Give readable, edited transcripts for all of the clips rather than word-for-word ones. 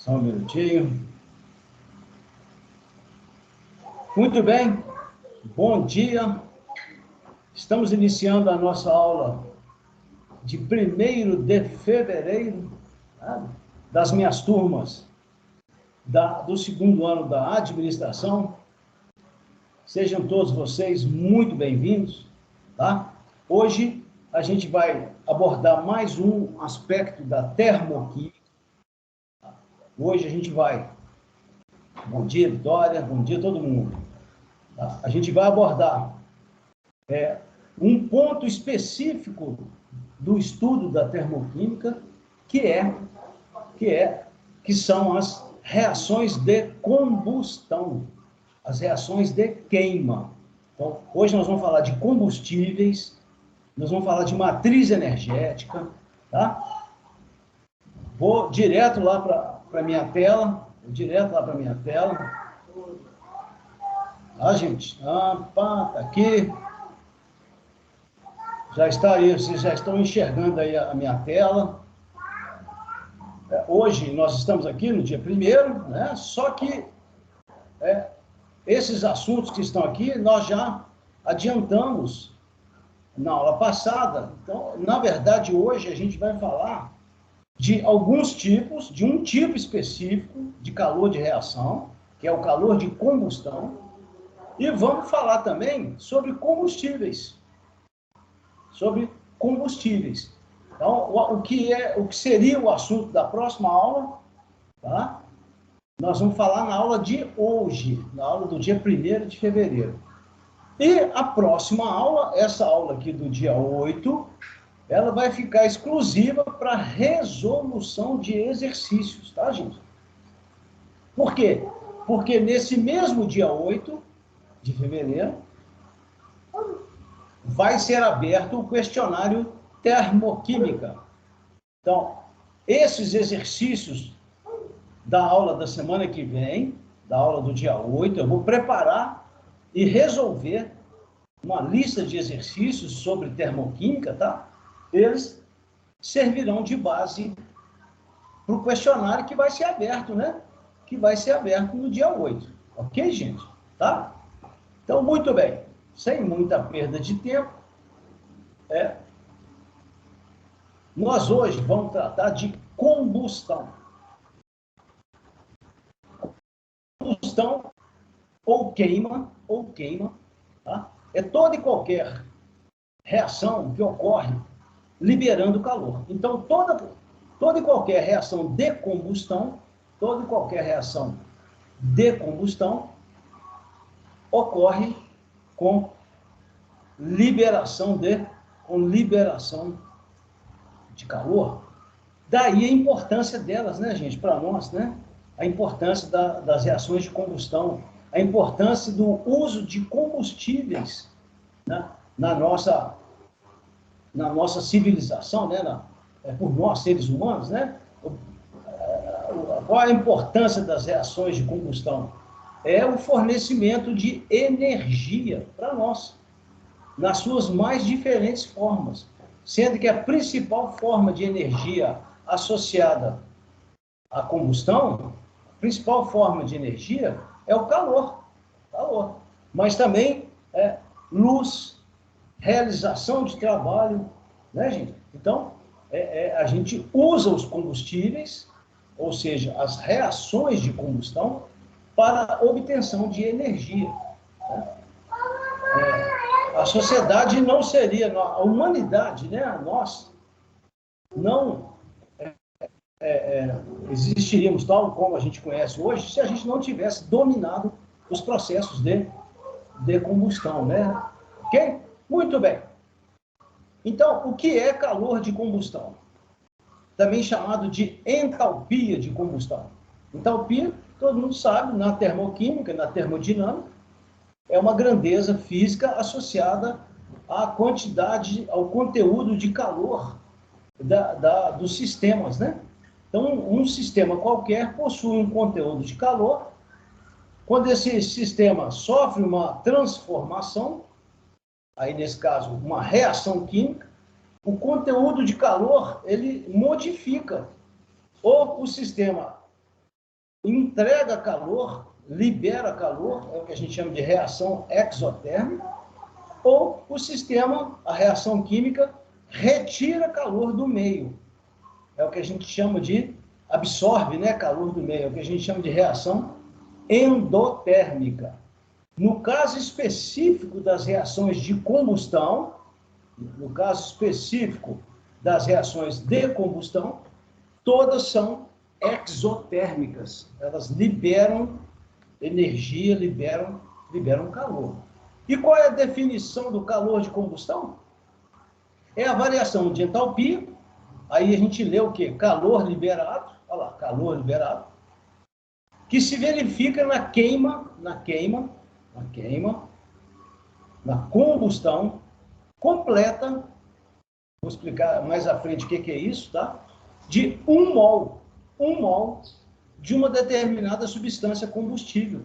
Só um minutinho. Muito bem, bom dia. Estamos iniciando a nossa aula de 1º de fevereiro, né, das minhas turmas do 2º ano da administração. Sejam todos vocês muito bem-vindos, tá? Hoje a gente vai abordar mais um aspecto da termoquímica. Hoje a gente vai... Bom dia, Vitória, bom dia a todo mundo. Tá? A gente vai abordar um ponto específico do estudo da termoquímica, que são as reações de combustão, as reações de queima. Então, hoje nós vamos falar de combustíveis, nós vamos falar de matriz energética, tá? Vou direto lá para a minha tela, Tá, gente? Tá aqui. Já está aí, vocês já estão enxergando aí a minha tela. Hoje nós estamos aqui no dia 1º, né? Só que esses assuntos que estão aqui, nós já adiantamos na aula passada. Então, na verdade, hoje a gente vai falar de alguns tipos, de um tipo específico de calor de reação, que é o calor de combustão, e vamos falar também sobre combustíveis. Então, o que seria o assunto da próxima aula, tá? Nós vamos falar na aula de hoje, na aula do dia 1º de fevereiro. E a próxima aula, essa aula aqui do dia 8, ela vai ficar exclusiva para resolução de exercícios, tá, gente? Por quê? Porque nesse mesmo dia 8 de fevereiro, vai ser aberto o questionário termoquímica. Então, esses exercícios da aula da semana que vem, da aula do dia 8, eu vou preparar e resolver uma lista de exercícios sobre termoquímica, tá? Eles servirão de base para o questionário que vai ser aberto, né? Que vai ser aberto no dia 8. Ok, gente? Tá? Então, muito bem. Sem muita perda de tempo, nós hoje vamos tratar de combustão. Combustão ou queima, tá? É toda e qualquer reação que ocorre liberando calor. Então, toda e qualquer reação de combustão, ocorre com liberação de calor. Daí a importância delas, né, gente, para nós, né? A importância das reações de combustão, a importância do uso de combustíveis, né, na nossa civilização, né, por nós, seres humanos, né? Qual a importância das reações de combustão? É o fornecimento de energia para nós, nas suas mais diferentes formas, sendo que a principal forma de energia associada à combustão, a principal forma de energia é o calor. Mas também luz, realização de trabalho, né, gente? Então, a gente usa os combustíveis, ou seja, as reações de combustão, para a obtenção de energia, né? A sociedade não seria, a humanidade, né, nós, não existiríamos tal como a gente conhece hoje se a gente não tivesse dominado os processos de combustão, né? Ok? Muito bem. Então, o que é calor de combustão? Também chamado de entalpia de combustão. Entalpia, todo mundo sabe, na termoquímica, na termodinâmica, é uma grandeza física associada à quantidade, ao conteúdo de calor dos sistemas, né? Então, um sistema qualquer possui um conteúdo de calor. Quando esse sistema sofre uma transformação, aí nesse caso, uma reação química, o conteúdo de calor, ele modifica. Ou o sistema entrega calor, libera calor, é o que a gente chama de reação exotérmica, ou o sistema, a reação química, retira calor do meio. É o que a gente chama de absorve, né, calor do meio, é o que a gente chama de reação endotérmica. No caso específico das reações de combustão, no caso específico das reações de combustão, todas são exotérmicas. Elas liberam energia, liberam calor. E qual é a definição do calor de combustão? É a variação de entalpia. Aí a gente lê o quê? Calor liberado, olha lá, calor liberado, que se verifica na combustão completa, vou explicar mais à frente o que é isso, tá? De 1 mol de uma determinada substância combustível,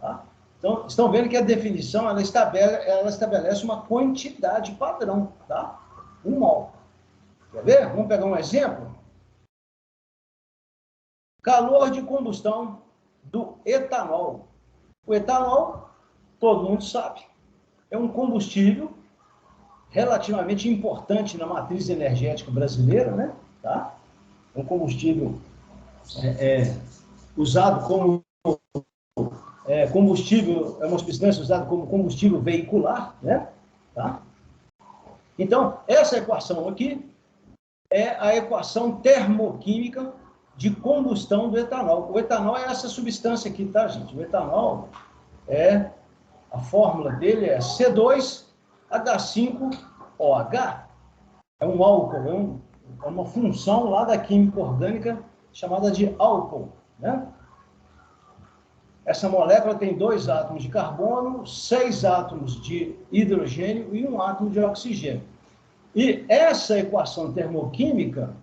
tá? Então, estão vendo que a definição, ela estabelece uma quantidade padrão, tá? 1 mol. Quer ver? Vamos pegar um exemplo? Calor de combustão do etanol. O etanol, todo mundo sabe, é um combustível relativamente importante na matriz energética brasileira, né? Tá? Um combustível usado como combustível, é uma substância usada como combustível veicular, né? Tá? Então, essa equação aqui é a equação termoquímica de combustão do etanol. O etanol é essa substância aqui, tá, gente? O etanol a fórmula dele é C2H5OH. É um álcool, é uma função lá da química orgânica chamada de álcool, né? Essa molécula tem 2 átomos de carbono, 6 átomos de hidrogênio e 1 átomo de oxigênio. E essa equação termoquímica,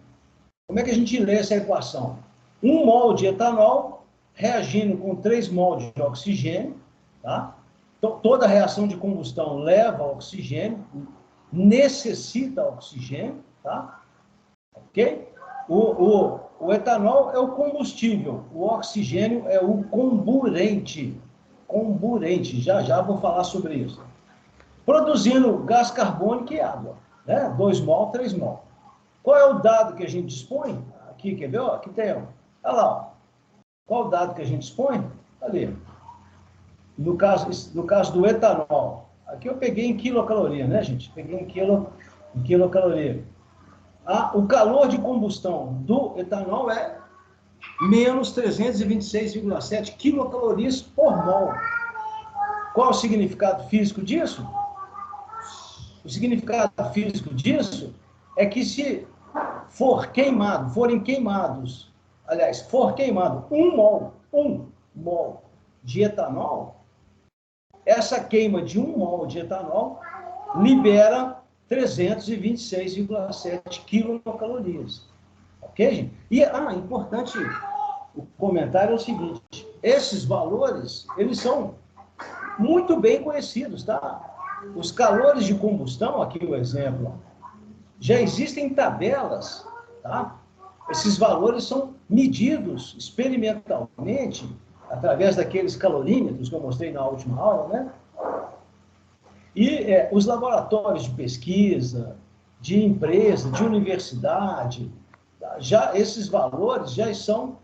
como é que a gente lê essa equação? 1 mol de etanol reagindo com 3 mol de oxigênio, tá? Então, toda reação de combustão leva oxigênio, necessita oxigênio, tá? Ok? O etanol é o combustível, o oxigênio é o comburente. Comburente, já vou falar sobre isso. Produzindo gás carbônico e água, né? 2 mol, 3 mol. Qual é o dado que a gente dispõe? Aqui, quer ver? Aqui tem, olha lá, ó. Qual o dado que a gente dispõe? Ali. No caso do etanol, aqui eu peguei em quilocaloria, né, gente? Peguei em quilocaloria. O calor de combustão do etanol é menos 326,7 quilocalorias por mol. Qual o significado físico disso? O significado físico disso é que se for queimado 1 mol de etanol, essa queima de 1 mol de etanol libera 326,7 quilocalorias. Ok, gente? E, importante, o comentário é o seguinte, esses valores, eles são muito bem conhecidos, tá? Os calores de combustão, aqui o exemplo, já existem tabelas, tá? Esses valores são medidos experimentalmente através daqueles calorímetros que eu mostrei na última aula, né? E os laboratórios de pesquisa, de empresa, de universidade, esses valores já são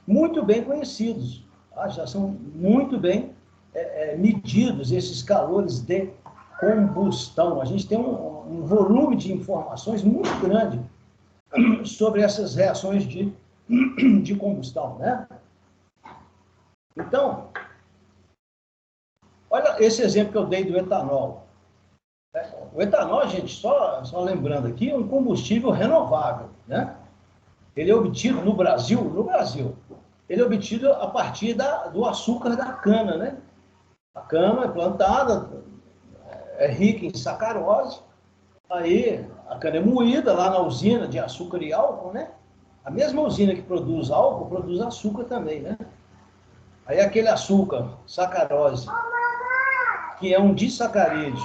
muito bem conhecidos, tá? Já são muito bem medidos esses calores de combustão. A gente tem um volume de informações muito grande sobre essas reações de combustão, né? Então, olha esse exemplo que eu dei do etanol. O etanol, gente, só lembrando aqui, é um combustível renovável, né? Ele é obtido no Brasil, ele é obtido a partir do açúcar da cana, né? A cana é plantada, é rica em sacarose, aí a cana é moída lá na usina de açúcar e álcool, né? A mesma usina que produz álcool, produz açúcar também, né? Aí aquele açúcar, sacarose, que é um disacarídeo,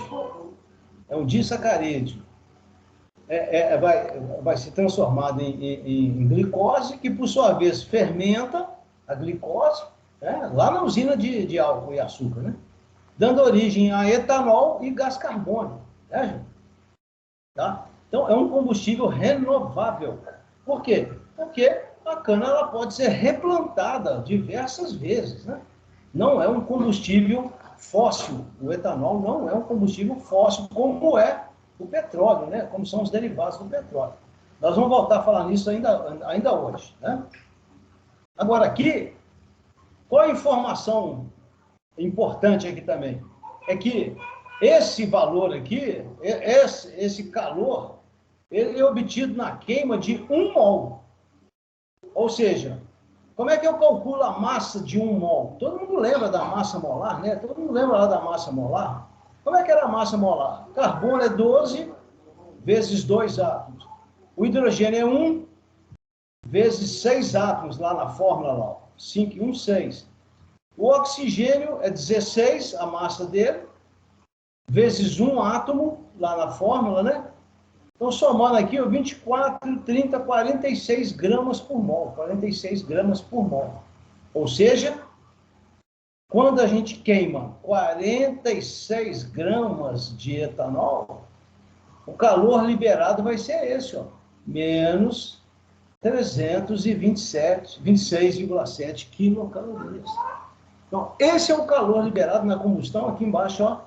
vai ser transformado em glicose, que por sua vez fermenta, a glicose, né? Lá na usina de álcool e açúcar, né? Dando origem a etanol e gás carbônico, né, gente? Tá? Então, é um combustível renovável. Por quê? Porque a cana ela pode ser replantada diversas vezes, né? Não é um combustível fóssil. O etanol não é um combustível fóssil, como é o petróleo, né? Como são os derivados do petróleo. Nós vamos voltar a falar nisso ainda hoje, né? Agora, aqui, qual a informação importante aqui também? É que esse valor aqui, esse calor, ele é obtido na queima de 1 mol. Ou seja, como é que eu calculo a massa de 1 mol? Todo mundo lembra da massa molar, né? Todo mundo lembra lá da massa molar? Como é que era a massa molar? Carbono é 12 vezes 2 átomos. O hidrogênio é 1 vezes 6 átomos lá na fórmula, lá, 5 e 1, 6. O oxigênio é 16, a massa dele, vezes 1 átomo, lá na fórmula, né? Então, somando aqui, 24, 30, 46 gramas por mol. 46 gramas por mol. Ou seja, quando a gente queima 46 gramas de etanol, o calor liberado vai ser esse, ó, menos 26,7 quilocalorias. Então, esse é o calor liberado na combustão, aqui embaixo, ó,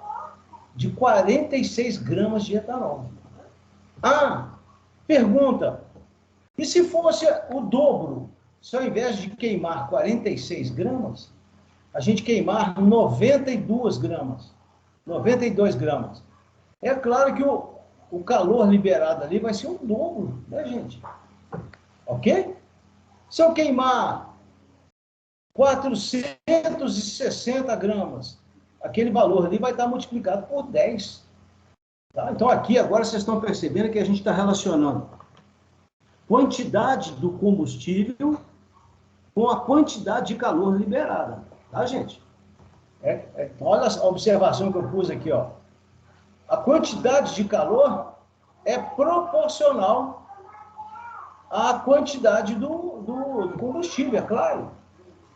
de 46 gramas de etanol. Ah, pergunta, e se fosse o dobro? Se ao invés de queimar 46 gramas, a gente queimar 92 gramas, 92 gramas. É claro que o calor liberado ali vai ser o dobro, né, gente? Ok? Se eu queimar 460 gramas, aquele valor ali vai estar multiplicado por 10. Tá? Então, aqui, agora vocês estão percebendo que a gente está relacionando quantidade do combustível com a quantidade de calor liberada. Tá, gente? Olha a observação que eu pus aqui, ó. A quantidade de calor é proporcional à quantidade do combustível, é claro.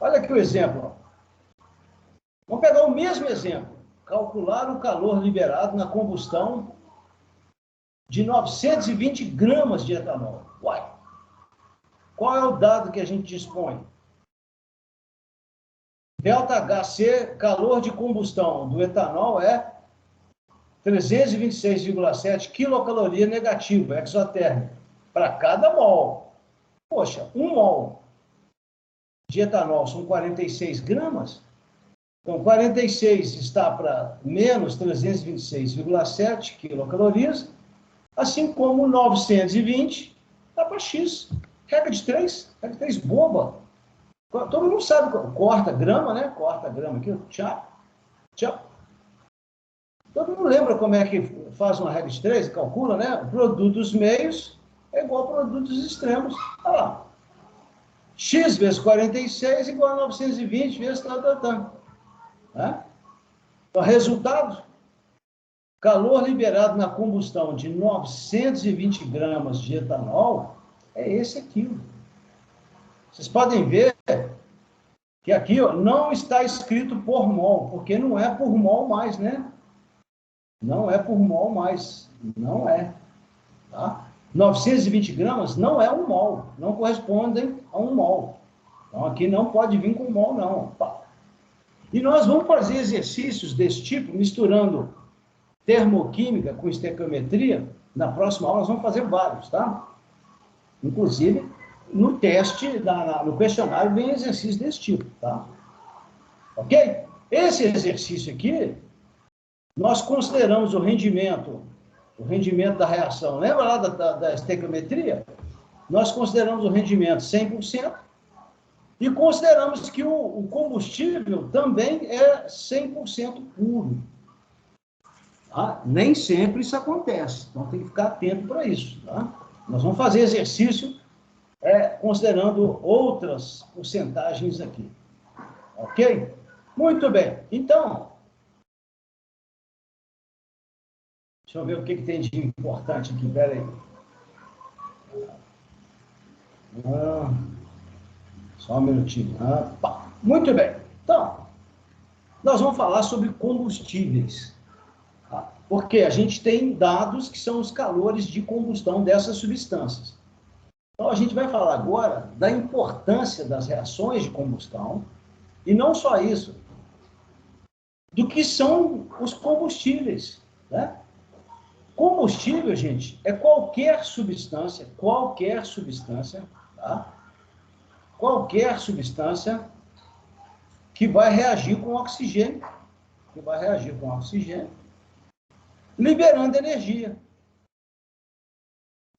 Olha aqui o exemplo. Ó. Vamos pegar o mesmo exemplo. Calcular o calor liberado na combustão de 920 gramas de etanol. Uai! Qual é o dado que a gente dispõe? ΔHC, calor de combustão do etanol, é 326,7 quilocaloria negativa, exotérmica, para cada mol. Poxa, 1 mol de etanol são 46 gramas. Então, 46 está para menos 326,7 quilocalorias, assim como 920 está para X. Regra de 3 boba. Todo mundo sabe, corta grama, né? Corta grama aqui, tchau, tchau. Todo mundo lembra como é que faz uma regra de 3, calcula, né? O produto dos meios é igual ao produto dos extremos. Olha lá. X vezes 46 igual a 920 vezes tal. Né? Então, resultado, calor liberado na combustão de 920 gramas de etanol é esse aqui. Vocês podem ver que aqui ó, não está escrito por mol, porque não é por mol mais, né? Não é por mol mais, não é. Tá? 920 gramas não é 1 mol, não correspondem a 1 mol. Então, aqui não pode vir com mol, não. E nós vamos fazer exercícios desse tipo, misturando termoquímica com estequiometria. Na próxima aula, nós vamos fazer vários, tá? Inclusive, no teste, no questionário, vem exercício desse tipo, tá? Ok? Esse exercício aqui, nós consideramos o rendimento da reação. Lembra lá da estequiometria? Nós consideramos o rendimento 100% e consideramos que o combustível também é 100% puro. Tá? Nem sempre isso acontece, então tem que ficar atento para isso. Tá? Nós vamos fazer exercício considerando outras porcentagens aqui. Ok? Muito bem. Então, deixa eu ver o que tem de importante aqui. Espera aí. Só um minutinho. Muito bem. Então, nós vamos falar sobre combustíveis. Tá? Porque a gente tem dados que são os calores de combustão dessas substâncias. Então, a gente vai falar agora da importância das reações de combustão, e não só isso, do que são os combustíveis, né? Combustível, gente, é qualquer substância, tá? Qualquer substância que vai reagir com oxigênio, liberando energia.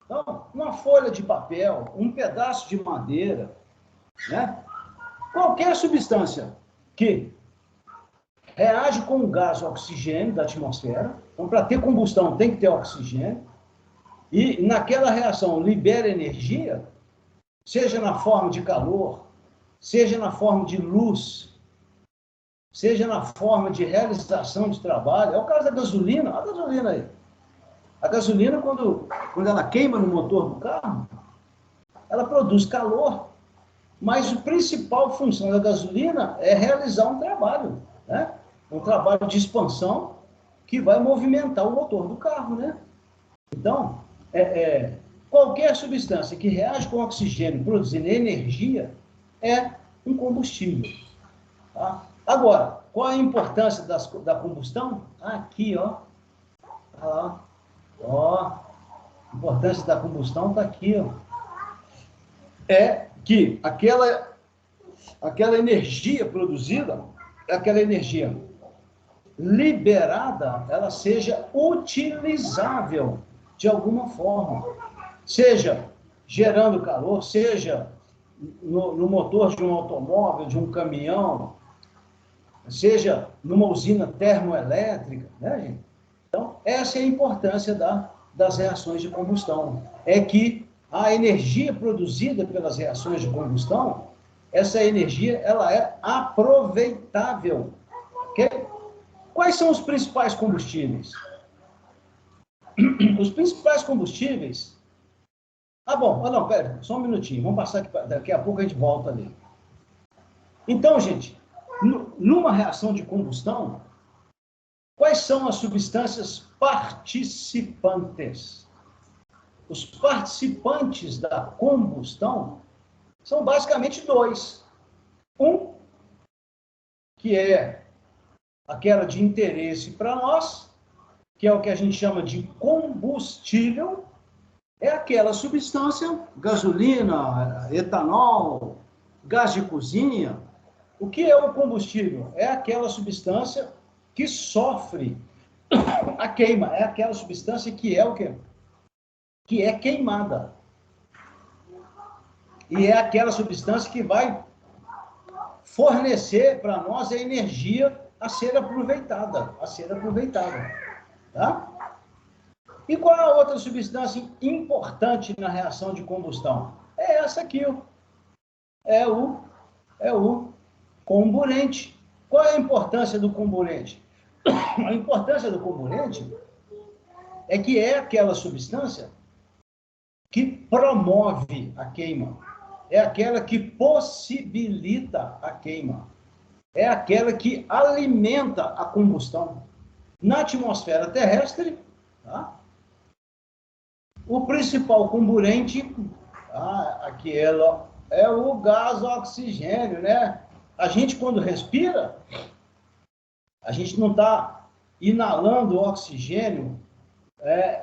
Então, uma folha de papel, um pedaço de madeira, né? Qualquer substância que reage com o gás oxigênio da atmosfera. Então, para ter combustão, tem que ter oxigênio. E naquela reação libera energia, seja na forma de calor, seja na forma de luz, seja na forma de realização de trabalho. É o caso da gasolina. Olha a gasolina aí. A gasolina, quando ela queima no motor do carro, ela produz calor, mas a principal função da gasolina é realizar um trabalho, né? Um trabalho de expansão que vai movimentar o motor do carro, né? Então, qualquer substância que reage com oxigênio produzindo energia é um combustível. Tá? Agora, qual a importância da combustão? Aqui, ó. Olha lá. Ó, a importância da combustão está aqui, ó. É que aquela energia produzida, aquela energia liberada, ela seja utilizável de alguma forma. Seja gerando calor, seja no motor de um automóvel, de um caminhão, seja numa usina termoelétrica, né, gente? Então, essa é a importância das reações de combustão. É que a energia produzida pelas reações de combustão, essa energia, ela é aproveitável. Okay? Quais são os principais combustíveis? Os principais combustíveis... não, pera, só um minutinho. Vamos passar aqui, daqui a pouco a gente volta ali. Então, gente, numa reação de combustão, quais são as substâncias participantes? Os participantes da combustão são basicamente dois. Um, que é aquela de interesse para nós, que é o que a gente chama de combustível, é aquela substância, gasolina, etanol, gás de cozinha. O que é o combustível? É aquela substância que sofre a queima, é aquela substância que é o quê? Que é queimada. E é aquela substância que vai fornecer para nós a energia a ser aproveitada, tá? E qual é a outra substância importante na reação de combustão? É essa aqui, ó. É o comburente. Qual é a importância do comburente? A importância do comburente é que é aquela substância que promove a queima. É aquela que possibilita a queima. É aquela que alimenta a combustão. Na atmosfera terrestre, tá? O principal comburente, aqui ela é o gás oxigênio, né? A gente, quando respira, a gente não está inalando o oxigênio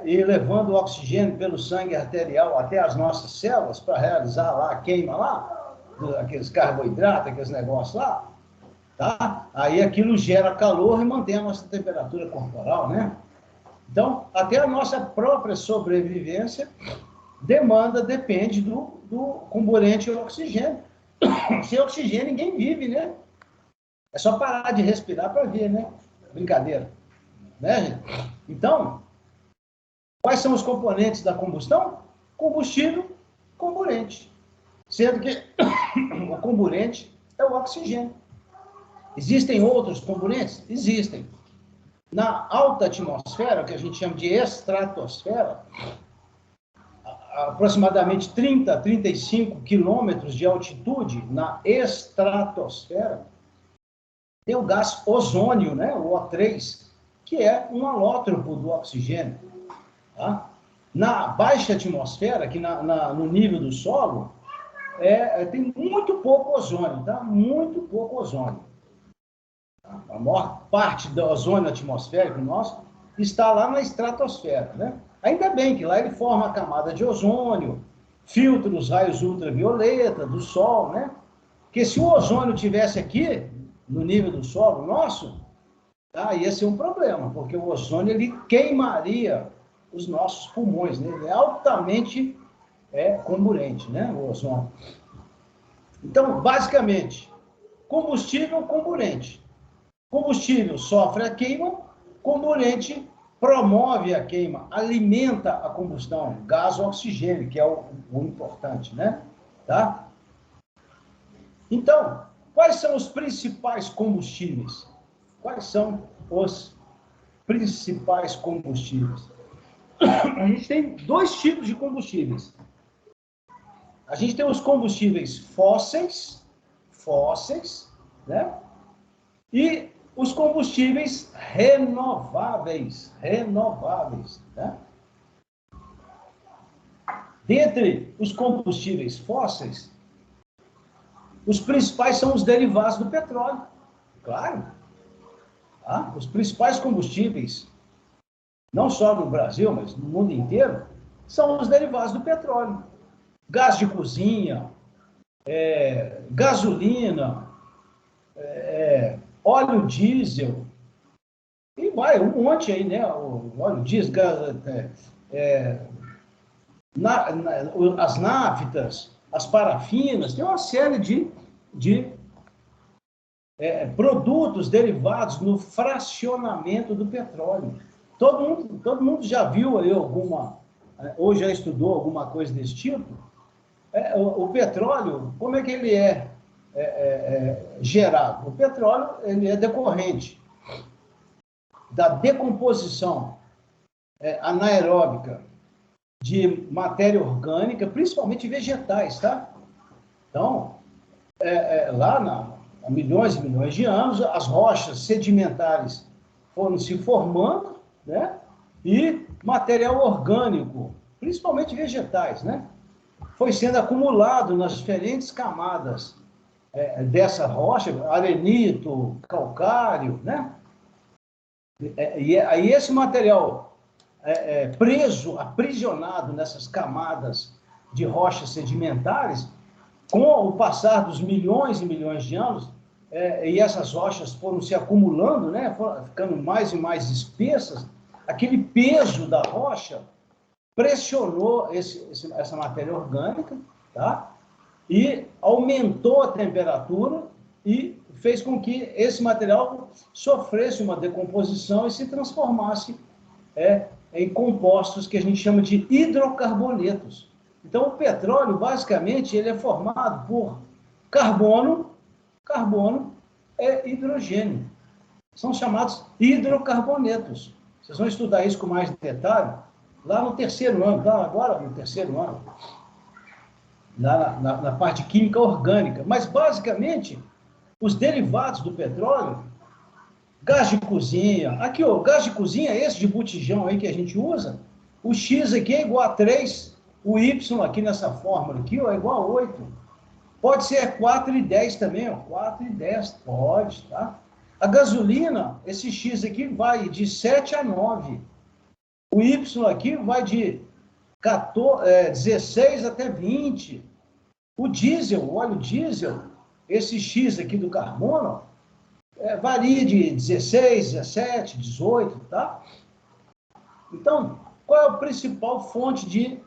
e levando o oxigênio pelo sangue arterial até as nossas células para realizar lá a queima lá, aqueles carboidratos, aqueles negócios lá, tá? Aí aquilo gera calor e mantém a nossa temperatura corporal, né? Então, até a nossa própria sobrevivência depende do comburente oxigênio. Sem oxigênio ninguém vive, né? É só parar de respirar para ver, né? Brincadeira. Né, gente? Então, quais são os componentes da combustão? Combustível, comburente. Sendo que o comburente é o oxigênio. Existem outros comburentes? Existem. Na alta atmosfera, que a gente chama de estratosfera, aproximadamente 30 a 35 quilômetros de altitude, na estratosfera, tem o gás ozônio, né, o O3, que é um alótropo do oxigênio. Tá? Na baixa atmosfera, aqui no nível do solo, tem muito pouco ozônio, tá? Muito pouco ozônio. A maior parte do ozônio atmosférico nosso está lá na estratosfera, né? Ainda bem que lá ele forma a camada de ozônio, filtra os raios ultravioleta do Sol, né? Porque se o ozônio tivesse aqui, no nível do solo nosso, ia ser um problema, porque o ozônio ele queimaria os nossos pulmões, né? Ele é altamente comburente, né? O ozônio. Então, basicamente, combustível, comburente. Combustível sofre a queima, comburente promove a queima, alimenta a combustão, gás oxigênio, que é o importante, né? Tá? Então, quais são os principais combustíveis? Quais são os principais combustíveis? A gente tem dois tipos de combustíveis. A gente tem os combustíveis fósseis, né? E os combustíveis renováveis, né? Dentre os combustíveis fósseis, os principais são os derivados do petróleo, claro. Tá? Os principais combustíveis, não só no Brasil, mas no mundo inteiro, são os derivados do petróleo. Gás de cozinha, gasolina, óleo diesel, e vai, um monte aí, né? O óleo diesel, as naftas, as parafinas, tem uma série de produtos derivados no fracionamento do petróleo. Todo mundo já viu aí ou já estudou alguma coisa desse tipo? O petróleo, como é que ele é gerado? O petróleo ele é decorrente da decomposição anaeróbica de matéria orgânica, principalmente vegetais, tá? Então, lá há milhões e milhões de anos, as rochas sedimentares foram se formando, né? E material orgânico, principalmente vegetais, né? Foi sendo acumulado nas diferentes camadas dessa rocha, arenito, calcário, né? E aí esse material preso, aprisionado nessas camadas de rochas sedimentares, com o passar dos milhões e milhões de anos, e essas rochas foram se acumulando, né, foram ficando mais e mais espessas, aquele peso da rocha pressionou essa matéria orgânica, tá? E aumentou a temperatura e fez com que esse material sofresse uma decomposição e se transformasse em compostos que a gente chama de hidrocarbonetos. Então, o petróleo, basicamente, ele é formado por carbono e hidrogênio. São chamados hidrocarbonetos. Vocês vão estudar isso com mais detalhe lá no terceiro ano, agora no terceiro ano, na parte química orgânica. Mas, basicamente, os derivados do petróleo, gás de cozinha, aqui, ó, gás de cozinha, esse de botijão aí que a gente usa, o X aqui é igual a 3, o Y aqui nessa fórmula aqui, ó, é igual a 8. Pode ser 4 e 10 também, ó, 4 e 10, pode, tá? A gasolina, esse X aqui vai de 7 a 9. O Y aqui vai de 16 até 20. O diesel, o óleo diesel, esse X aqui do carbono, varia de 16, 17, 18, tá? Então, qual é a principal fonte de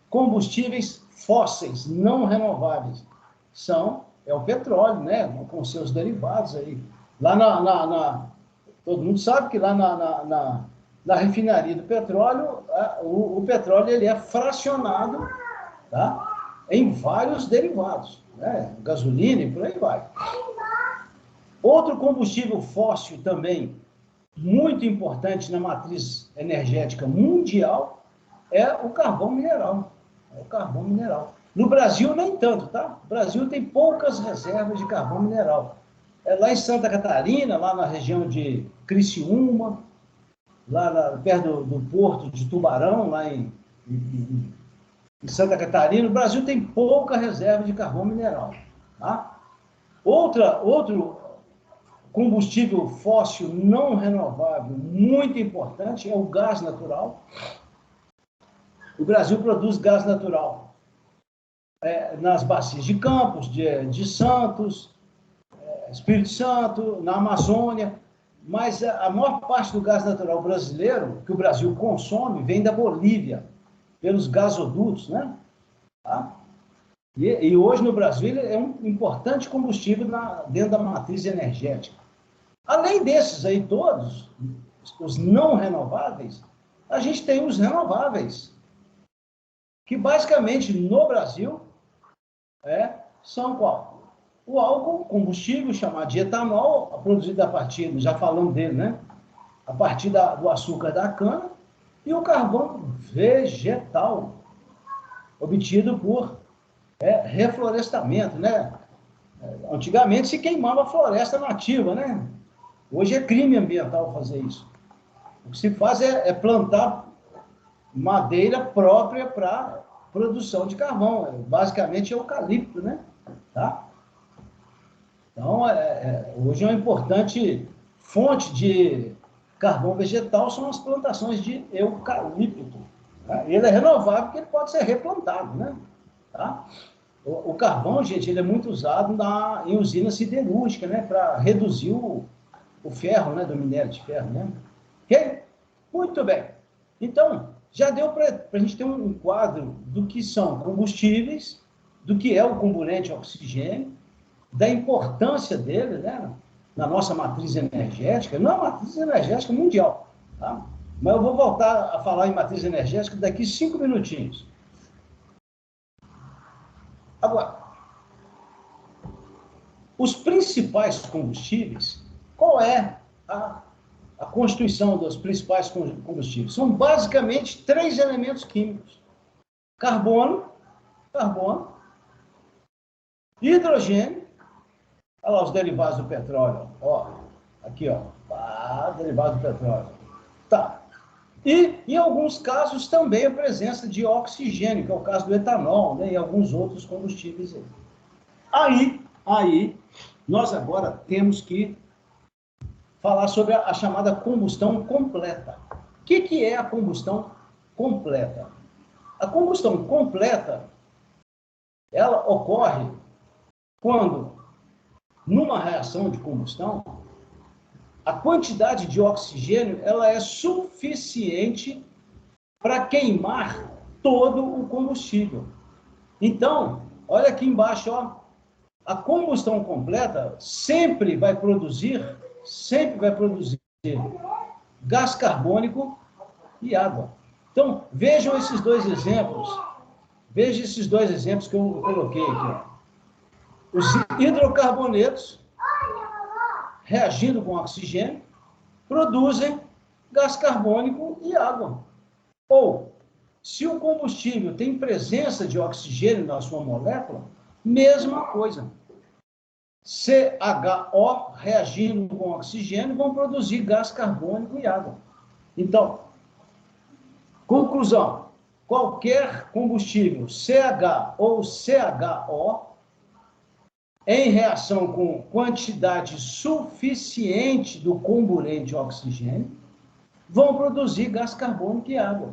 combustíveis fósseis não renováveis? É o petróleo, né? Com seus derivados aí. Lá todo mundo sabe que lá na refinaria do petróleo, o petróleo ele é fracionado, tá? Em vários derivados, né? Gasolina e por aí vai. Outro combustível fóssil também, muito importante na matriz energética mundial, é o carvão mineral. É o carvão mineral. No Brasil, nem tanto, tá? O Brasil tem poucas reservas de carvão mineral. Lá em Santa Catarina, lá na região de Criciúma, perto do porto de Tubarão, lá em Santa Catarina, o Brasil tem pouca reserva de carvão mineral. Tá? Outro combustível fóssil não renovável muito importante é o gás natural. O Brasil produz gás natural nas bacias de Campos, de Santos, Espírito Santo, na Amazônia, mas a maior parte do gás natural brasileiro, que o Brasil consome, vem da Bolívia, pelos gasodutos, né? Tá? E hoje no Brasil ele é um importante combustível dentro da matriz energética. Além desses aí todos, os não renováveis, a gente tem os renováveis, que basicamente no Brasil são qual? O álcool, combustível chamado de etanol, produzido a partir, já falando dele, né? A partir do açúcar da cana, e o carvão vegetal, obtido por reflorestamento, né? Antigamente se queimava a floresta nativa, né? Hoje é crime ambiental fazer isso. O que se faz é plantar madeira própria para produção de carvão. Basicamente é eucalipto, né? Tá? Então, hoje é uma importante fonte de carvão vegetal são as plantações de eucalipto. Tá? Ele é renovável porque ele pode ser replantado, né? Tá? O carvão, gente, ele é muito usado em usina siderúrgica, né? Para reduzir o ferro, né? Do minério de ferro, né? Ok? Muito bem. Então, já deu para a gente ter um quadro do que são combustíveis, do que é o componente oxigênio, da importância dele, né, na nossa matriz energética, não a matriz energética mundial, tá? Mas eu vou voltar a falar em matriz energética daqui 5 minutinhos. Agora, os principais combustíveis, qual é a constituição dos principais combustíveis? São basicamente 3 elementos químicos: carbono, hidrogênio. Olha lá os derivados do petróleo. Ó, aqui, ó. Derivados do petróleo. Tá. E, em alguns casos, também a presença de oxigênio, que é o caso do etanol, né, e alguns outros combustíveis. Aí, nós agora temos que falar sobre a chamada combustão completa. O que é a combustão completa? A combustão completa, ela ocorre quando numa reação de combustão, a quantidade de oxigênio ela é suficiente para queimar todo o combustível. Então, olha aqui embaixo, ó, a combustão completa sempre vai produzir gás carbônico e água. Então, vejam esses dois exemplos. Veja esses dois exemplos que eu coloquei aqui, ó. Os hidrocarbonetos, reagindo com oxigênio, produzem gás carbônico e água. Ou, se o combustível tem presença de oxigênio na sua molécula, mesma coisa. CHO, reagindo com oxigênio, vão produzir gás carbônico e água. Então, conclusão: qualquer combustível, CH ou CHO, em reação com quantidade suficiente do comburente oxigênio, vão produzir gás carbônico e água.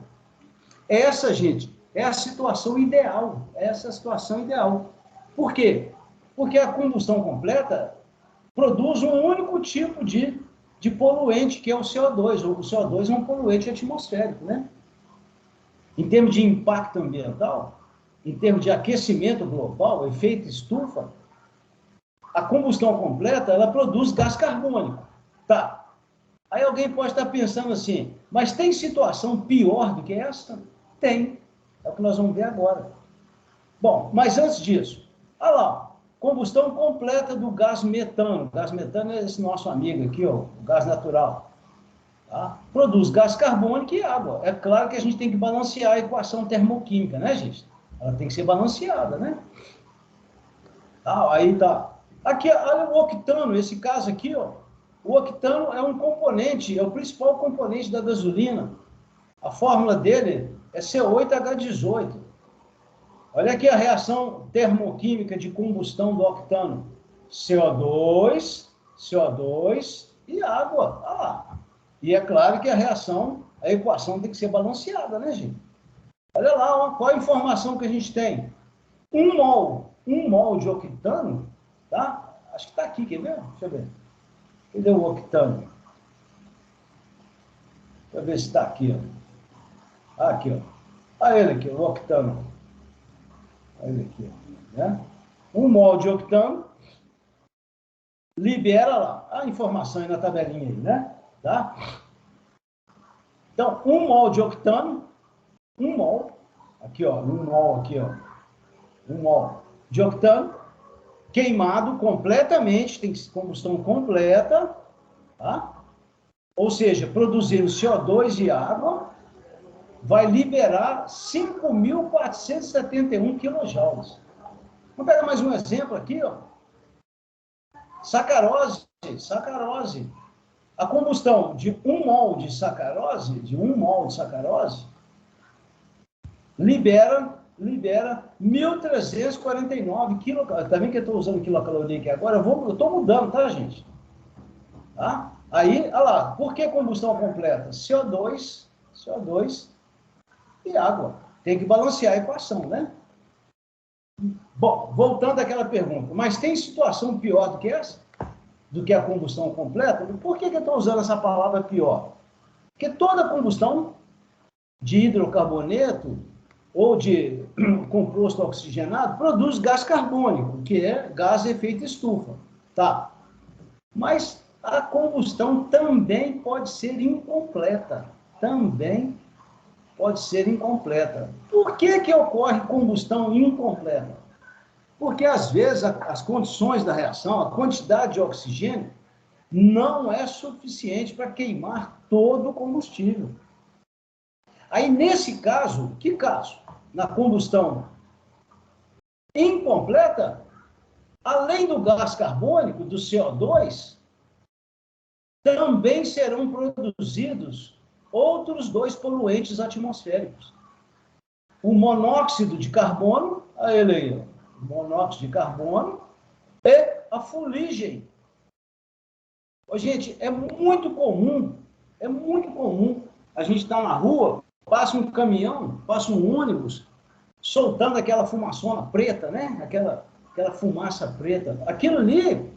Essa, gente, é a situação ideal. Essa é a situação ideal. Por quê? Porque a combustão completa produz um único tipo de poluente, que é o CO2. O CO2 é um poluente atmosférico, né? Em termos de impacto ambiental, em termos de aquecimento global, efeito estufa, a combustão completa, ela produz gás carbônico. Tá. Aí alguém pode estar pensando assim, mas tem situação pior do que essa? Tem. É o que nós vamos ver agora. Bom, mas antes disso, olha lá, combustão completa do gás metano. O gás metano é esse nosso amigo aqui, ó, o gás natural. Tá? Produz gás carbônico e água. É claro que a gente tem que balancear a equação termoquímica, né, gente? Ela tem que ser balanceada, né? Aí tá. Aqui, olha o octano, esse caso aqui, ó. O octano é um componente, é o principal componente da gasolina. A fórmula dele é C8H18. Olha aqui a reação termoquímica de combustão do octano. CO2 e água. Olha lá. E é claro que a equação tem que ser balanceada, né, gente? Olha lá, ó, qual a informação que a gente tem. 1 mol de octano, tá? Acho que está aqui, quer ver? Deixa eu ver. Cadê o octano? Deixa eu ver se está aqui, ó. Aqui, ó. Olha ele aqui, o octano. Olha ele aqui, ó. Né? 1 mol de octano libera lá a informação aí na tabelinha aí, né? Tá? Então, 1 mol de octano, 1 mol, aqui, ó, 1 mol aqui, ó. 1 mol de octano, queimado completamente, tem combustão completa, tá? Ou seja, produzindo CO2 e água, vai liberar 5.471 quilojoules. Vamos pegar mais um exemplo aqui, ó. Sacarose. A combustão de 1 mol de sacarose, libera 1.349 quilocaloria. Tá vendo que eu estou usando quilocaloria aqui agora? Eu estou mudando, tá, gente? Tá? Aí, olha lá, por que combustão completa? CO2 e água. Tem que balancear a equação, né? Bom, voltando àquela pergunta, mas tem situação pior do que essa? Do que a combustão completa? Por que eu estou usando essa palavra pior? Porque toda combustão de hidrocarboneto ou de composto oxigenado produz gás carbônico, que é gás de efeito estufa. Tá? Mas a combustão também pode ser incompleta. Por que ocorre combustão incompleta? Porque, às vezes, as condições da reação, a quantidade de oxigênio, não é suficiente para queimar todo o combustível. Aí, nesse caso, que caso? Na combustão incompleta, além do gás carbônico, do CO2, também serão produzidos outros 2 poluentes atmosféricos. O monóxido de carbono, olha ele aí, ó, monóxido de carbono e a fuligem. Gente, é muito comum a gente estar na rua, passa um caminhão, passa um ônibus, soltando aquela fumaçona preta, né? Aquela fumaça preta. Aquilo ali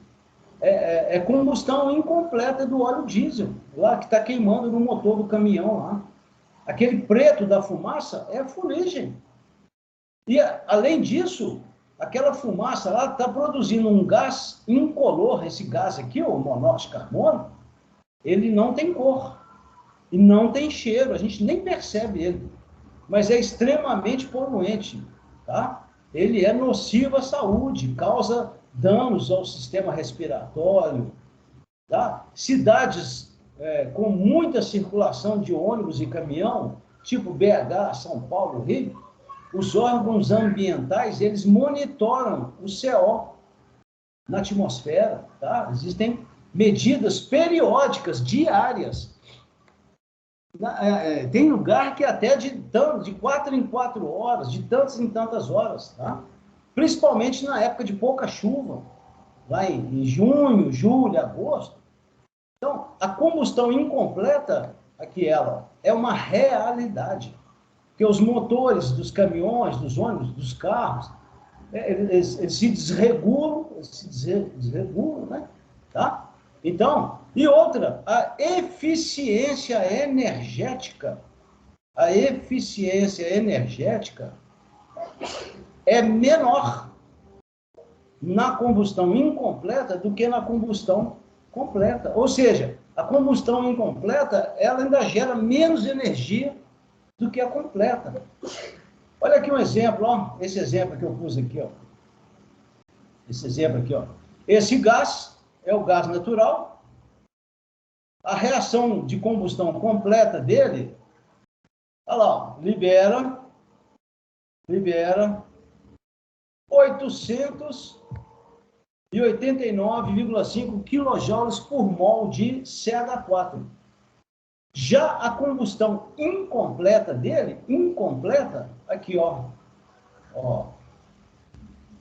é combustão incompleta do óleo diesel, lá que está queimando no motor do caminhão lá. Aquele preto da fumaça é a fuligem. E, além disso, aquela fumaça lá está produzindo um gás incolor. Esse gás aqui, o monóxido de carbono, ele não tem cor e não tem cheiro, a gente nem percebe ele, mas é extremamente poluente, tá? Ele é nocivo à saúde, causa danos ao sistema respiratório, tá? Cidades com muita circulação de ônibus e caminhão, tipo BH, São Paulo, Rio, os órgãos ambientais, eles monitoram o CO na atmosfera, tá? Existem medidas periódicas, diárias. Tem lugar que até de 4 em 4 horas, de tantas em tantas horas, tá? Principalmente na época de pouca chuva, lá em junho, julho, agosto. Então, a combustão incompleta, aqui ela, é uma realidade. Porque os motores dos caminhões, dos ônibus, dos carros, eles se desregulam, né? Tá? Então, e outra, a eficiência energética é menor na combustão incompleta do que na combustão completa. Ou seja, a combustão incompleta, ela ainda gera menos energia do que a completa. Olha aqui um exemplo, ó, esse exemplo que eu pus aqui, ó. Esse exemplo aqui, ó. Esse gás é o gás natural. A reação de combustão completa dele, olha lá, libera libera 889,5 kJ por mol de CH4. Já a combustão incompleta dele, aqui, ó.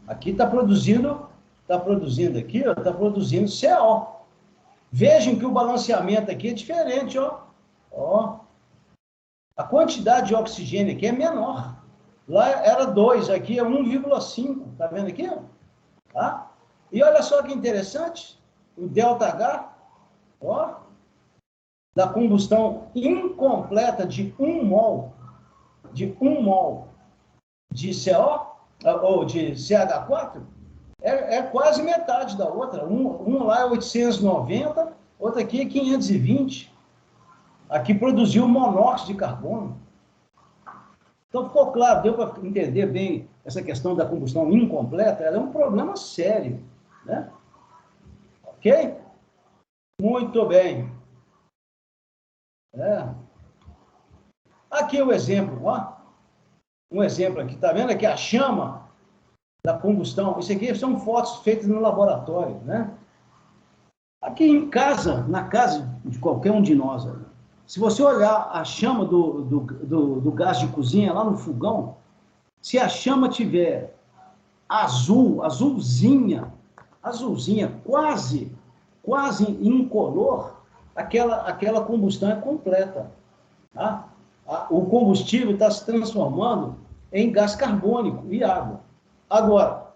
Aqui está produzindo CO. Vejam que o balanceamento aqui é diferente, ó. A quantidade de oxigênio aqui é menor. Lá era 2, aqui é 1,5. Tá vendo aqui? Tá? E olha só que interessante, o ΔH, ó, da combustão incompleta de 1 mol de CO, ou de CH4, é quase metade da outra. Um lá é 890, outra aqui é 520. Aqui produziu monóxido de carbono. Então, ficou claro, deu para entender bem essa questão da combustão incompleta, ela é um problema sério, né? Ok? Muito bem. Aqui é o exemplo, ó. Um exemplo aqui, tá vendo aqui a chama da combustão? Isso aqui são fotos feitas no laboratório, né? Aqui em casa, na casa de qualquer um de nós, se você olhar a chama do gás de cozinha lá no fogão, se a chama tiver azulzinha, quase incolor, aquela combustão é completa. Tá? O combustível está se transformando em gás carbônico e água. Agora,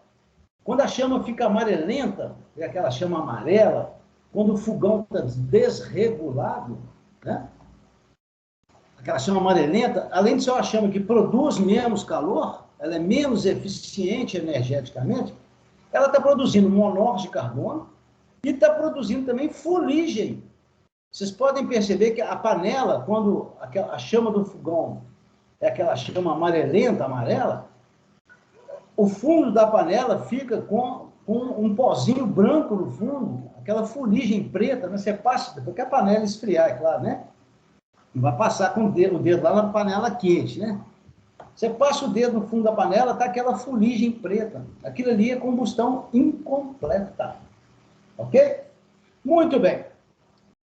quando a chama fica amarelenta, é aquela chama amarela, quando o fogão está desregulado, né? Aquela chama amarelenta, além de ser uma chama que produz menos calor, ela é menos eficiente energeticamente, ela está produzindo monóxido de carbono e está produzindo também fuligem. Vocês podem perceber que a panela, quando a chama do fogão é aquela chama amarelenta, amarela, o fundo da panela fica com um pozinho branco no fundo, aquela fuligem preta, né? Você passa, porque a panela esfriar, é claro, né? Não vai passar com o dedo lá na panela quente, né? Você passa o dedo no fundo da panela, tá aquela fuligem preta. Aquilo ali é combustão incompleta. Ok? Muito bem.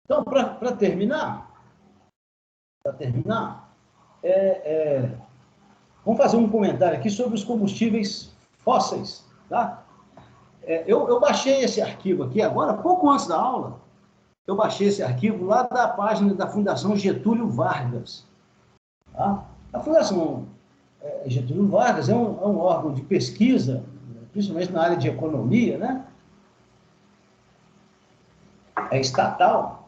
Então, para terminar, vamos fazer um comentário aqui sobre os combustíveis fósseis, tá? Eu baixei esse arquivo aqui agora, pouco antes da aula, eu baixei esse arquivo lá da página da Fundação Getúlio Vargas. Tá? A Fundação Getúlio Vargas é um órgão de pesquisa, principalmente na área de economia, né? É estatal.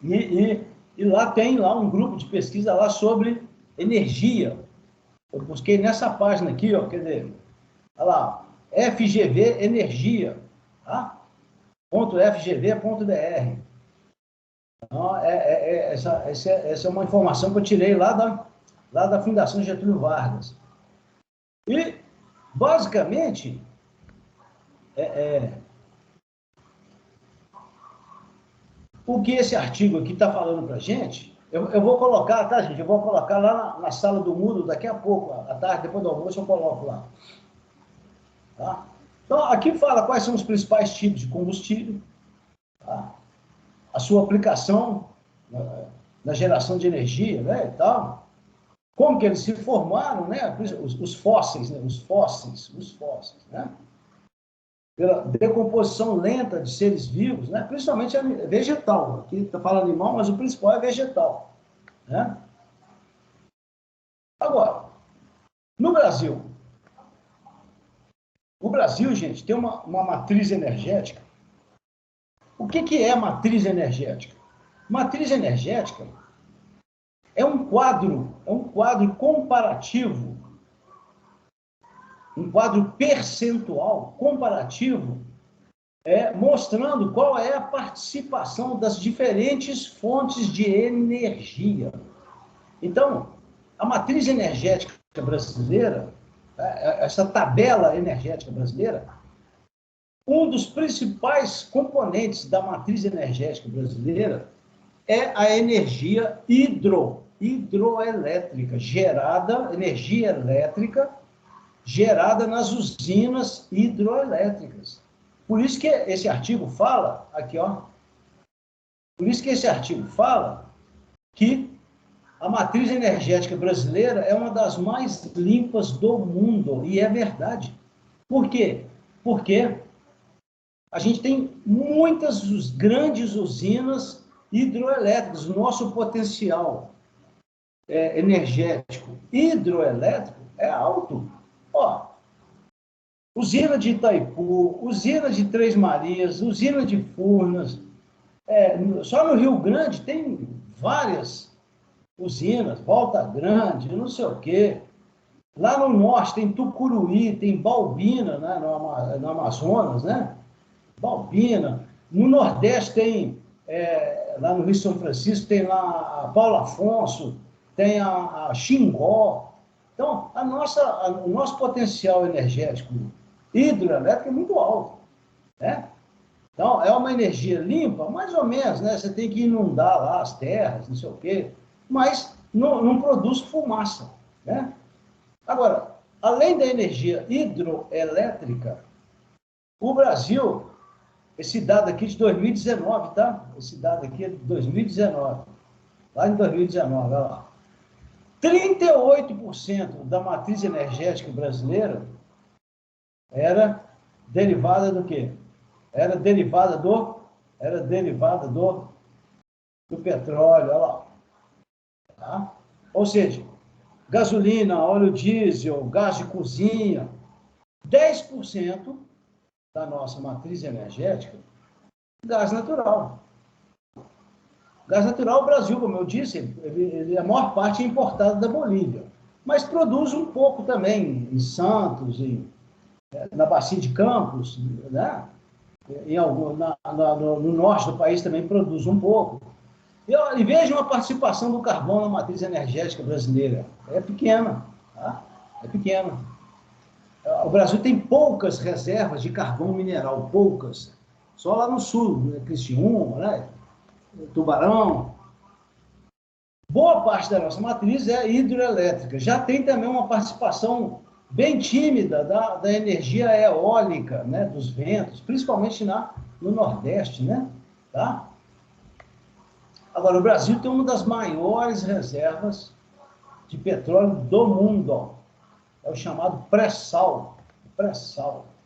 E lá tem um grupo de pesquisa lá sobre energia. Eu busquei nessa página aqui, ó, quer dizer, olha lá, FGV Energia, tá? .fgv.br. Então, essa é uma informação que eu tirei lá da Fundação Getúlio Vargas. E, basicamente, o que esse artigo aqui está falando para a gente, eu vou colocar, tá, gente? Eu vou colocar lá na sala do Moodle daqui a pouco, à tarde, depois do almoço, eu coloco lá. Tá? Então, aqui fala quais são os principais tipos de combustível, tá? A sua aplicação na geração de energia, né, e tal. Como que eles se formaram, né? Os fósseis, né? Os fósseis, né? Pela decomposição lenta de seres vivos, né? Principalmente vegetal. Aqui está falando animal, mas o principal é vegetal, né? Agora, no Brasil, o Brasil, gente, tem uma matriz energética. O que é matriz energética? Matriz energética é um quadro comparativo, um quadro percentual comparativo, mostrando qual é a participação das diferentes fontes de energia. Então, a matriz energética brasileira, essa tabela energética brasileira, um dos principais componentes da matriz energética brasileira é a energia hidro. hidroelétrica, energia elétrica gerada nas usinas hidroelétricas. Por isso que esse artigo fala, aqui ó, por isso que esse artigo fala que a matriz energética brasileira é uma das mais limpas do mundo, e é verdade. Por quê? Porque a gente tem muitas grandes usinas hidroelétricas. O nosso potencial energético hidroelétrico é alto. Ó, usina de Itaipu, usina de Três Marias, usina de Furnas. Só no Rio Grande tem várias usinas, Volta Grande, não sei o quê. Lá no norte tem Tucuruí, tem Balbina, né, no Amazonas, né? Balbina. No nordeste tem, lá no Rio São Francisco, tem lá a Paulo Afonso, tem a Xingó. Então, o nosso potencial energético hidroelétrico é muito alto, né? Então, é uma energia limpa, mais ou menos, né? Você tem que inundar lá as terras, não sei o quê, mas não produz fumaça, né? Agora, além da energia hidroelétrica, o Brasil, esse dado aqui de 2019, tá? Esse dado aqui é de 2019, lá em 2019, olha lá. 38% da matriz energética brasileira era derivada do quê? Era derivada do petróleo, olha lá. Tá? Ou seja, gasolina, óleo diesel, gás de cozinha, 10% da nossa matriz energética, gás natural. Gás natural, o Brasil, como eu disse, a maior parte é importado da Bolívia, mas produz um pouco também em Santos, na Bacia de Campos, né? No norte do país também produz um pouco. E veja uma participação do carvão na matriz energética brasileira. É pequena, tá? É pequena. O Brasil tem poucas reservas de carvão mineral, poucas. Só lá no sul, né? Criciúma, né? Tubarão. Boa parte da nossa matriz é hidroelétrica. Já tem também uma participação bem tímida da energia eólica, né? Dos ventos, principalmente no Nordeste, né? Tá? Agora, o Brasil tem uma das maiores reservas de petróleo do mundo, ó. É o chamado pré-sal,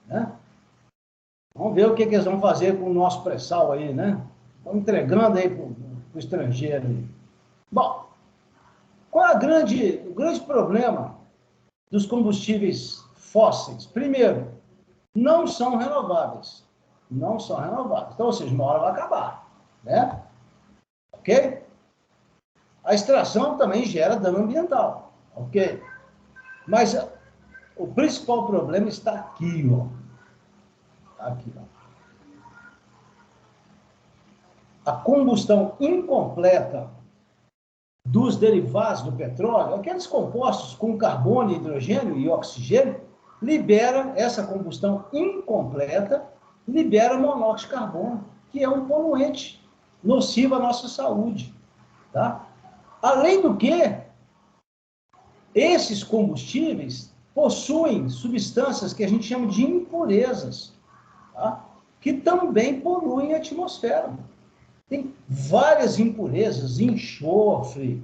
né? Vamos ver o que eles vão fazer com o nosso pré-sal aí, né? Estão entregando aí para o estrangeiro. Aí. Bom, qual é o grande problema dos combustíveis fósseis? Primeiro, não são renováveis. Não são renováveis. Então, ou seja, uma hora vai acabar, né? Ok? A extração também gera dano ambiental, ok? Mas o principal problema está aqui, ó. Aqui, ó. A combustão incompleta dos derivados do petróleo, aqueles compostos com carbono, hidrogênio e oxigênio, essa combustão incompleta libera monóxido de carbono, que é um poluente nocivo à nossa saúde, tá? Além do que, esses combustíveis possuem substâncias que a gente chama de impurezas, tá? Que também poluem a atmosfera. Tem várias impurezas, enxofre,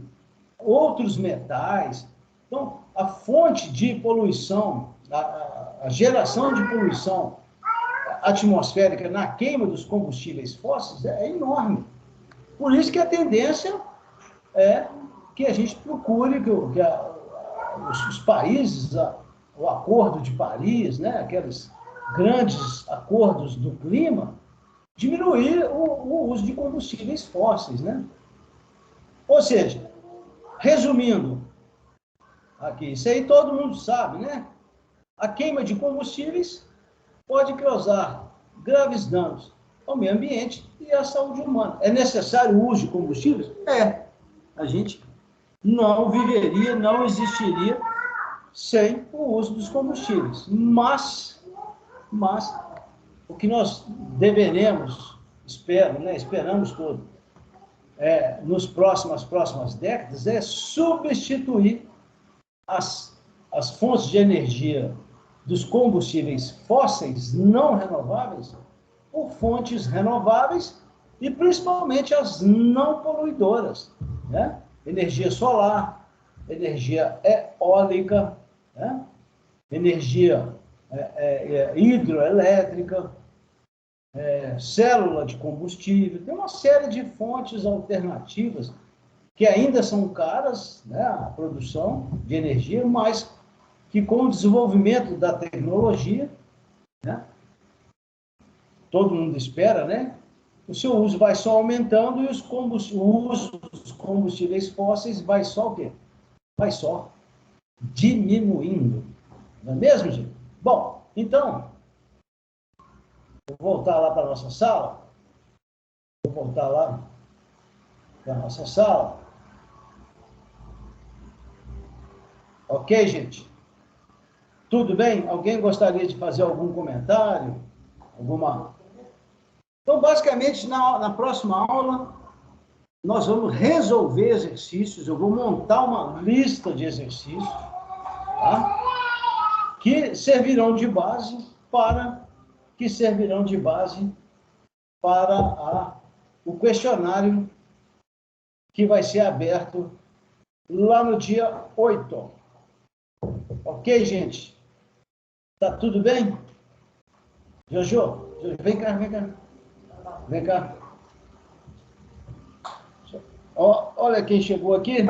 outros metais. Então, a fonte de poluição, a geração de poluição atmosférica na queima dos combustíveis fósseis é enorme. Por isso que a tendência é que a gente procure que os países, o Acordo de Paris, né, aqueles grandes acordos do clima, diminuir o uso de combustíveis fósseis, né? Ou seja, resumindo, aqui, isso aí todo mundo sabe, né? A queima de combustíveis pode causar graves danos ao meio ambiente e à saúde humana. É necessário o uso de combustíveis? É. A gente não viveria, não existiria sem o uso dos combustíveis. Mas o que nós deveremos, esperamos todos, nos próximas décadas é substituir as fontes de energia dos combustíveis fósseis não renováveis por fontes renováveis e principalmente as não poluidoras, né? Energia solar, energia eólica, né? Energia hidroelétrica, célula de combustível, tem uma série de fontes alternativas que ainda são caras, né, a produção de energia, mas que com o desenvolvimento da tecnologia, né, todo mundo espera, né, o seu uso vai só aumentando e o uso dos combustíveis fósseis vai só o quê? Vai só diminuindo. Não é mesmo, gente? Bom, então, vou voltar lá para a nossa sala. Vou voltar lá para a nossa sala. Ok, gente? Tudo bem? Alguém gostaria de fazer algum comentário? Então, basicamente, na próxima aula, nós vamos resolver exercícios. Eu vou montar uma lista de exercícios, tá? que servirão de base para o questionário que vai ser aberto lá no dia 8. Ok, gente? Tá tudo bem? Jojo, vem cá. Vem cá. Olha quem chegou aqui.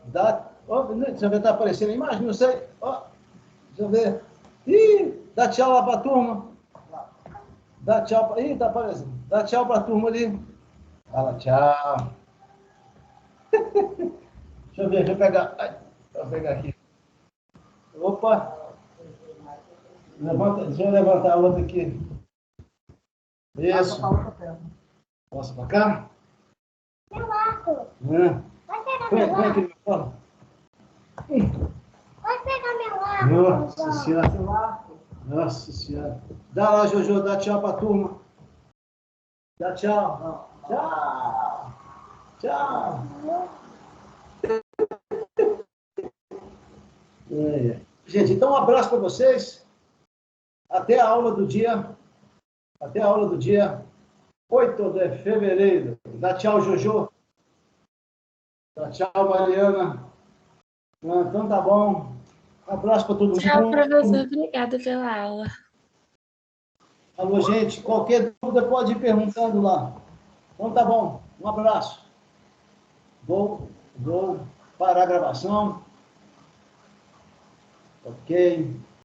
Deixa eu ver, tá aparecendo a imagem, não sei. Deixa eu ver. Dá tchau lá para a turma. Dá tchau. Tá aparecendo. Dá tchau para a turma ali. Fala tchau. Deixa eu ver, deixa eu pegar aqui. Opa! Deixa eu levantar a outra aqui. Isso. Posso para cá? Meu arco. Vai pegar Vem meu arco. aqui, meu fala. Vai pegar meu arco. Nossa Senhora. Nossa Senhora. Dá lá, Jojo, dá tchau para a turma. Dá tchau. Tchau. Tchau. Gente, então um abraço para vocês. Até a aula do dia 8 de fevereiro. Dá tchau, Jojo. Dá tchau, Mariana. Então tá bom. Um abraço para todo mundo. Tchau, professor. Obrigada pela aula. Alô, gente. Qualquer dúvida pode ir perguntando lá. Então tá bom. Um abraço. Vou parar a gravação. Ok.